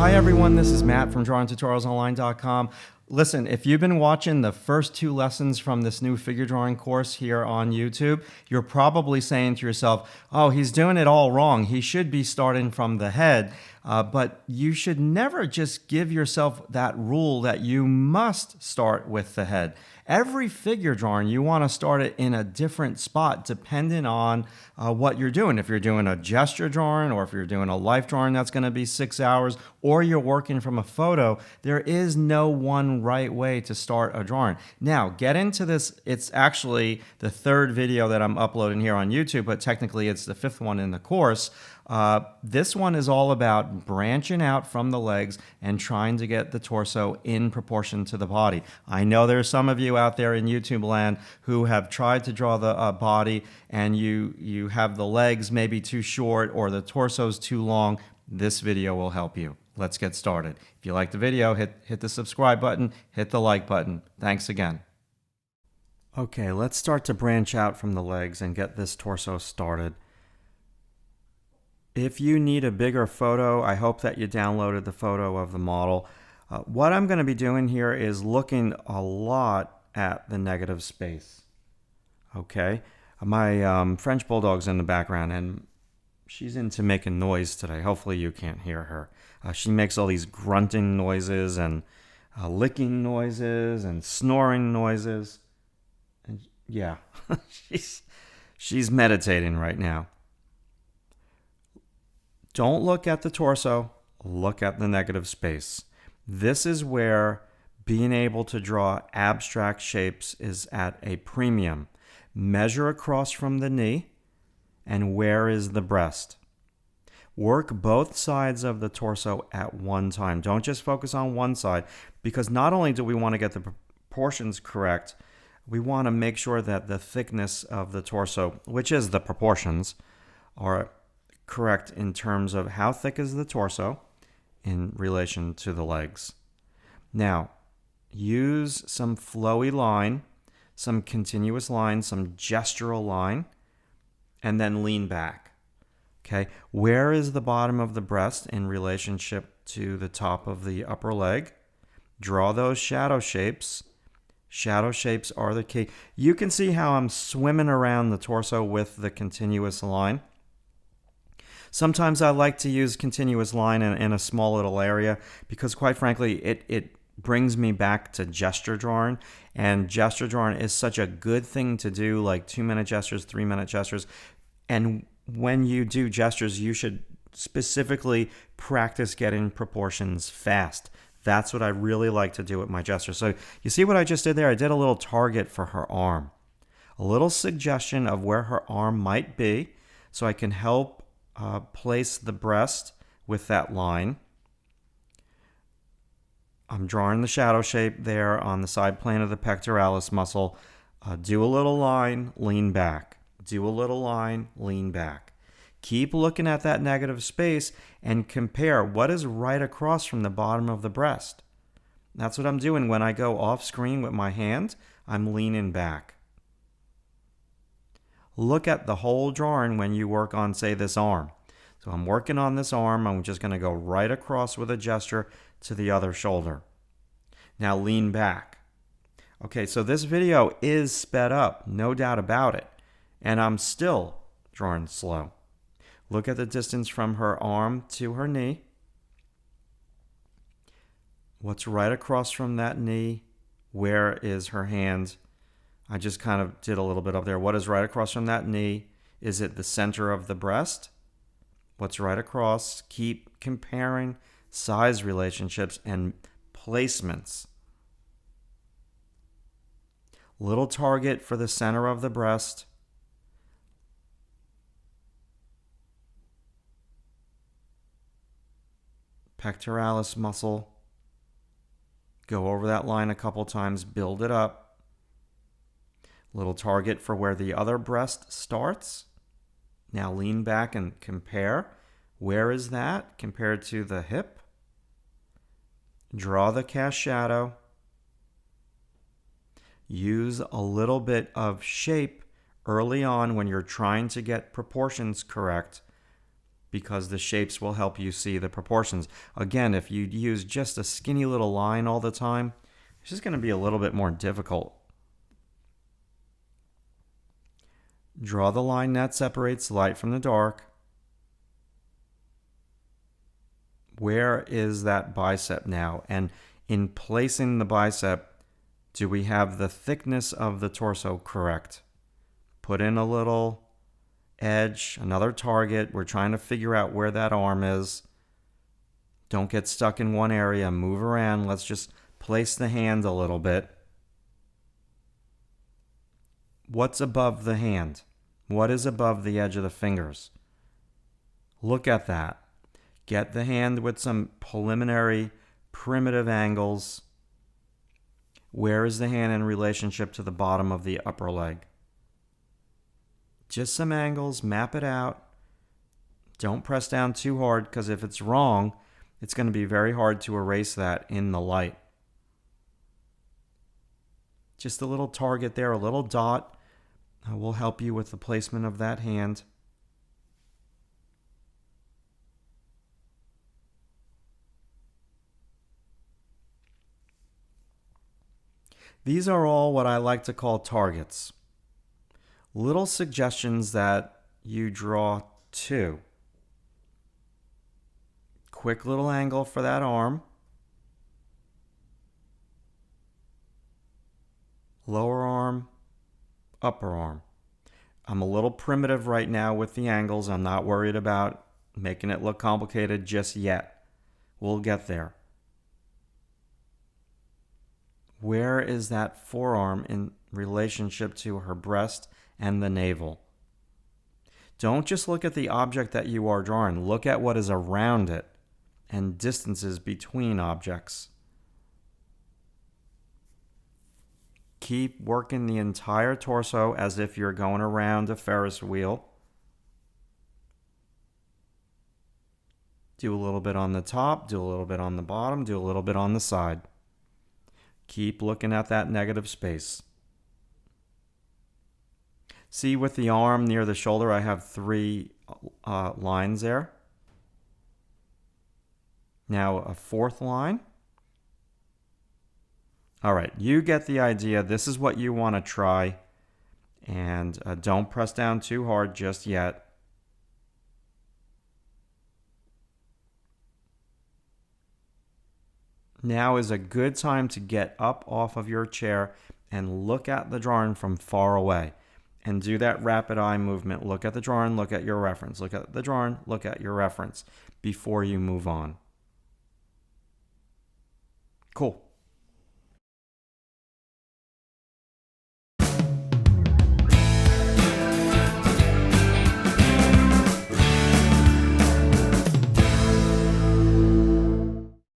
Hi everyone, this is Matt from DrawingTutorialsOnline.com. Listen, if you've been watching the first 2 lessons from this new figure drawing course here on YouTube, you're probably saying to yourself, oh, he's doing it all wrong. He should be starting from the head. But you should never just give yourself that rule that you must start with the head. Every figure drawing, you want to start it in a different spot depending on what you're doing. If you're doing a gesture drawing, or if you're doing a life drawing that's going to be 6 hours, or you're working from a photo, there is no one right way to start a drawing. Now, get into this. It's actually the 3rd video that I'm uploading here on YouTube, but technically it's the 5th one in the course. This one is all about branching out from the legs and trying to get the torso in proportion to the body. I know there's some of you out there in YouTube land who have tried to draw the body, and you have the legs maybe too short or the torso's too long. This video will help you. Let's get started. If you like the video, hit the subscribe button, hit the like button. Thanks again. Okay, let's start to branch out from the legs and get this torso started. If you need a bigger photo, I hope that you downloaded the photo of the model. What I'm going to be doing here is looking a lot at the negative space. Okay, my French Bulldog's in the background, and she's into making noise today. Hopefully you can't hear her. She makes all these grunting noises and licking noises and snoring noises. And yeah, she's meditating right now. Don't look at the torso, look at the negative space. This is where being able to draw abstract shapes is at a premium. Measure across from the knee, and where is the breast? Work both sides of the torso at one time. Don't just focus on one side, because not only do we want to get the proportions correct, we want to make sure that the thickness of the torso, which is the proportions, are correct in terms of how thick is the torso in relation to the legs. Now, use some flowy line, some continuous line, some gestural line, and then lean back. Okay, where is the bottom of the breast in relationship to the top of the upper leg? Draw those shadow shapes. Shadow shapes are the key. You can see how I'm swimming around the torso with the continuous line. Sometimes I like to use continuous line in a small little area because, quite frankly, it brings me back to gesture drawing. And gesture drawing is such a good thing to do, like 2-minute gestures, 3-minute gestures. And when you do gestures, you should specifically practice getting proportions fast. That's what I really like to do with my gestures. So you see what I just did there? I did a little target for her arm. A little suggestion of where her arm might be, so I can help place the breast with that line. I'm drawing the shadow shape there on the side plane of the pectoralis muscle. Do a little line, lean back. Do a little line, lean back. Keep looking at that negative space and compare what is right across from the bottom of the breast. That's what I'm doing when I go off screen with my hand. I'm leaning back. Look at the whole drawing when you work on, say, this arm. So I'm working on this arm. I'm just going to go right across with a gesture to the other shoulder. Now lean back. Okay, so this video is sped up, no doubt about it. And I'm still drawing slow. Look at the distance from her arm to her knee. What's right across from that knee? Where is her hand? I just kind of did a little bit up there. What is right across from that knee? Is it the center of the breast? What's right across? Keep comparing size relationships and placements. Little target for the center of the breast. Pectoralis muscle. Go over that line a couple times, build it up. Little target for where the other breast starts. Now lean back and compare. Where is that compared to the hip? Draw the cast shadow. Use a little bit of shape early on when you're trying to get proportions correct. because the shapes will help you see the proportions. Again, if you use just a skinny little line all the time, it's just going to be a little bit more difficult. Draw the line that separates light from the dark. Where is that bicep now? And in placing the bicep, do we have the thickness of the torso correct? Put in a little edge, another target. We're trying to figure out where that arm is. Don't get stuck in one area. Move around. Let's just place the hand a little bit. What's above the hand? What is above the edge of the fingers? Look at that. Get the hand with some preliminary primitive angles. Where is the hand in relationship to the bottom of the upper leg? Just some angles, map it out. Don't press down too hard, because if it's wrong, it's going to be very hard to erase that in the light. Just a little target there, a little dot, will help you with the placement of that hand. These are all what I like to call targets. Little suggestions that you draw to. Quick little angle for that arm. Lower arm, upper arm. I'm a little primitive right now with the angles. I'm not worried about making it look complicated just yet. We'll get there. Where is that forearm in relationship to her breast and the navel? Don't just look at the object that you are drawing. Look at what is around it and distances between objects. Keep working the entire torso as if you're going around a Ferris wheel. Do a little bit on the top, do a little bit on the bottom, do a little bit on the side. Keep looking at that negative space. See, with the arm near the shoulder, I have 3 lines there. Now a 4th line. All right, you get the idea. This is what you want to try. And don't press down too hard just yet. Now is a good time to get up off of your chair and look at the drawing from far away. And do that rapid eye movement. Look at the drawing, look at your reference. Look at the drawing, look at your reference before you move on. Cool.